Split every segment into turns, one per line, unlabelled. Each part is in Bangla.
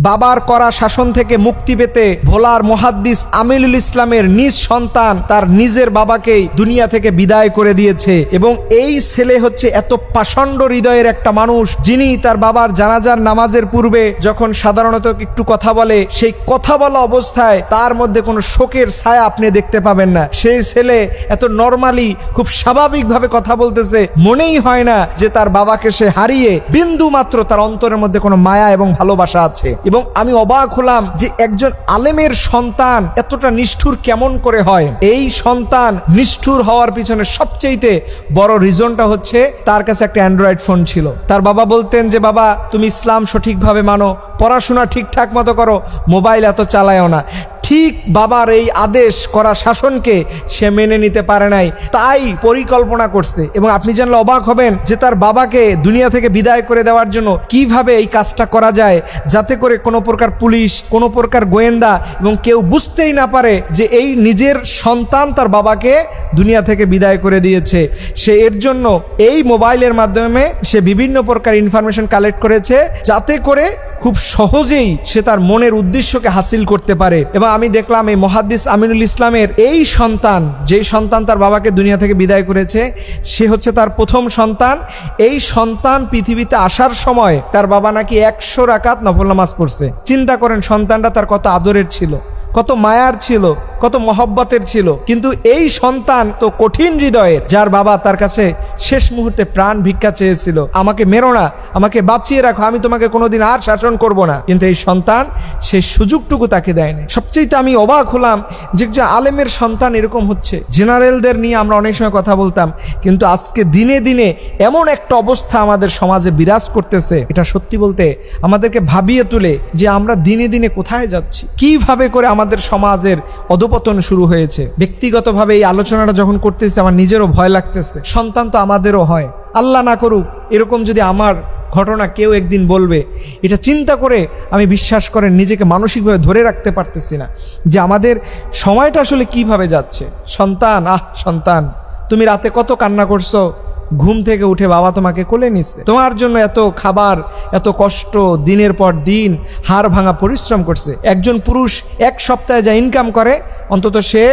বাবার করা শাসন থেকে মুক্তি পেতে ভোলার মুহাদ্দিস আমিনুল ইসলামের নিজ সন্তান তার নিজের বাবাকেই দুনিয়া থেকে বিদায় করে দিয়েছে। এবং এই ছেলে হচ্ছে এত পাষণ্ড হৃদয়ের একটা মানুষ, যিনি তার বাবার জানাজার নামাজের পূর্বে যখন সাধারণত একটু কথা বলে, সেই কথা বলা অবস্থায় তার মধ্যে কোনো শোকের ছায়া আপনি দেখতে পাবেন না। সেই ছেলে এত নরমালি খুব স্বাভাবিকভাবে কথা বলতেছে, মনেই হয় না যে তার বাবাকে সে হারিয়ে বিন্দু মাত্র তার অন্তরের মধ্যে কোনো মায়া এবং ভালোবাসা আছে। এবং আমি অবাক হলাম যে একজন আলেমের সন্তান এতটা নিষ্ঠুর কেমন করে হয়। এই সন্তান নিষ্ঠুর হওয়ার পিছনে সবচেয়ে বড় রিজনটা হচ্ছে তার কাছে একটা অ্যান্ড্রয়েড ফোন ছিল। তার বাবা বলতেন যে বাবা তুমি ইসলাম সঠিকভাবে মানো, পড়াশোনা ঠিকঠাক মতো করো, মোবাইল এত চালায়ও না। ঠিক বাবার এই আদেশ করা শাসনকে সে মেনে নিতে পারে নাই, তাই পরিকল্পনা করছে। এবং আপনি জানলে অবাক হবেন যে তার বাবাকে দুনিয়া থেকে বিদায় করে দেওয়ার জন্য কিভাবে এই কাজটা করা যায়, যাতে করে কোনো প্রকার পুলিশ, কোনো প্রকার গোয়েন্দা এবং কেউ বুঝতেই না পারে যে এই নিজের সন্তান তার বাবাকে দুনিয়া থেকে বিদায় করে দিয়েছে। সে এর জন্য এই মোবাইলের মাধ্যমে সে বিভিন্ন প্রকার ইনফরমেশন কালেক্ট করেছে, যাতে করে খুব সহজেই সে তার মনের উদ্দেশ্যকে হাসিল করতে পারে। এবং আমি দেখলাম এই মুহাদ্দিস আমিনুল ইসলামের এই সন্তান, যেই সন্তান তার বাবাকে দুনিয়া থেকে বিদায় করেছে, সে হচ্ছে তার প্রথম সন্তান। এই সন্তান পৃথিবীতে আসার সময় তার বাবা নাকি 100 রাকাত নফল নামাজ পড়ছে। চিন্তা করেন সন্তানটা তার কত আদরের ছিল, কত মায়ার ছিল, কত মহব্বতের ছিল। কিন্তু এই সন্তান তো কঠিন হৃদয়ের, যার বাবা তার কাছে শেষ মুহূর্তে প্রাণ ভিক্ষা চেয়েছিল, আমাকে মেরো না, আমাকে বাঁচিয়ে রাখো, আমি তোমাকে কোনোদিন আর শাসন করব না। কিন্তু এই সন্তান সেই সুযোগটুকু তাকে দেয়নি। সবচেয়ে আমি অবাক হলাম যে আলেমের সন্তান এরকম হচ্ছে। জেনারেলদের নিয়ে আমরা অনেক সময় কথা বলতাম, কিন্তু আজকে দিনে দিনে এমন একটা অবস্থা আমাদের সমাজে বিরাজ করতেছে, এটা সত্যি বলতে আমাদেরকে ভাবিয়ে তুলে যে আমরা দিনে দিনে কোথায় যাচ্ছি, কিভাবে করে আমাদের সমাজের অধপতন শুরু হয়েছে। ব্যক্তিগতভাবে এই আলোচনাটা যখন করতেছি আমার নিজেরও ভয় লাগতেছে। সন্তান তো আমাদেরও হয়, আল্লাহ না করুক এরকম যদি আমার ঘটনা কেউ একদিন বলবে, এটা চিন্তা করে আমি বিশ্বাস করেন নিজেকে মানসিকভাবে ধরে রাখতে পারতেছি না যে আমাদের সময়টা আসলে কিভাবে যাচ্ছে। সন্তান, সন্তান, তুমি রাতে কত কান্না করছো, ঘুম থেকে উঠে বাবা তোমাকে কোলে নিচ্ছে, তোমার জন্য এত খাবার, এত কষ্ট, দিনের পর দিন হাড় ভাঙা পরিশ্রম করছে। একজন পুরুষ 1 সপ্তাহে যা ইনকাম করে অন্তত সে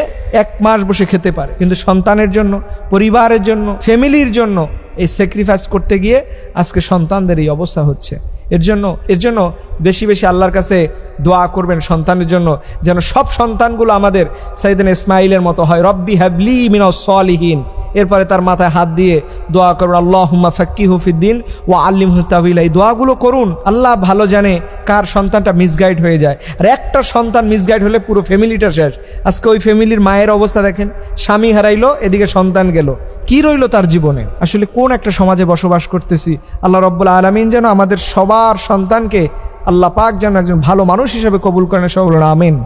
1 মাস বসে খেতে পারে, কিন্তু সন্তানের জন্য, পরিবারের জন্য, ফ্যামিলির জন্য এই স্যাক্রিফাইস করতে গিয়ে আজকে সন্তানদের এই অবস্থা হচ্ছে। এর জন্য বেশি বেশি আল্লাহর কাছে দোয়া করবেন সন্তানের জন্য, যেন সব সন্তানগুলো আমাদের সাইয়েদনা ইসমাইলের মতো হয়। রব্বি হাবলি মিনাস সলিহিন। এরপরে তার মাথায় হাত দিয়ে দোয়া করুন, আল্লাহুম্মা ফাক্কিহু ফিদ্দিন ওয়া আল্লিমহু তাওয়িলা। এই দোয়াগুলো করুন। আল্লাহ ভালো জানে কার সন্তানটা মিসগাইড হয়ে যায়, আর একটা সন্তান মিসগাইড হলে পুরো ফ্যামিলিটা শেষ। আজকে ওই ফ্যামিলির মায়ের অবস্থা দেখেন, স্বামী হারাইলো, এদিকে সন্তান গেল, কি রইল তার জীবনে? আসলে কোন একটা সমাজে বসবাস করতেছি? আল্লাহ রাব্বুল আলামিন যেন আমাদের সবার সন্তানকে আল্লাহ পাক যেন একজন ভালো মানুষ হিসেবে কবুল করেন। সবাই বলুন আমিন।